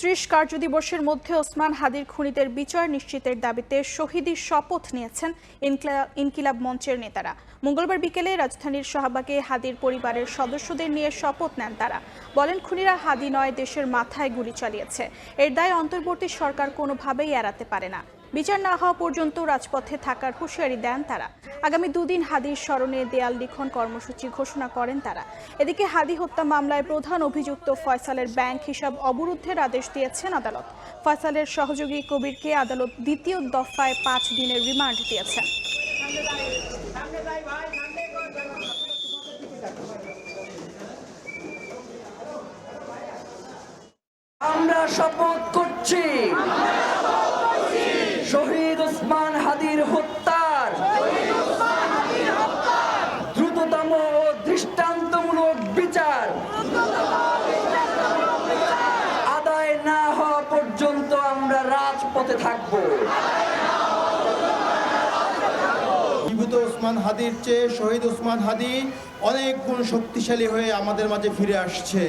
30 কার্যদিবসের মধ্যে ওসমান হাদির খুনিদের বিচার নিশ্চিতের দাবিতে শহীদি শপথ নিয়েছেন ইনকিলাব মঞ্চের নেতারা। মঙ্গলবার বিকেলে রাজধানীর শাহবাগে হাদির পরিবারের সদস্যদের নিয়ে শপথ নেন তারা। বলেন, খুনিরা হাদি নয়, দেশের মাথায় গুলি চালিয়েছে। এর দায় অন্তর্বর্তী সরকার কোনোভাবেই এড়াতে পারে না। বিচার না হওয়া পর্যন্ত রাজপথে থাকার হুঁশিয়ারি দেন তারা। আগামী দুদিন হাদির স্মরণে দেয়াল লিখন কর্মসূচি ঘোষণা করেন তারা। এদিকে হাদি হত্যা মামলায় প্রধান অভিযুক্ত ফয়সালের ব্যাংক হিসাব অবরুদ্ধের আদেশ দিয়েছেন আদালত। ফয়সালের সহযোগী কবিরকে আদালত দ্বিতীয় দফায় 5 দিনের রিমান্ড দিয়েছেন। আমরা শপথ করছি শহীদ ওসমান হাদির হত্যার দ্রুততম ও দৃষ্টান্তমূলক বিচার আদায় না হওয়া পর্যন্ত আমরা রাজপথে থাকব। জীবিত ওসমান হাদির চেয়ে শহীদ ওসমান হাদি অনেক গুণ শক্তিশালী হয়ে আমাদের মাঝে ফিরে আসছে।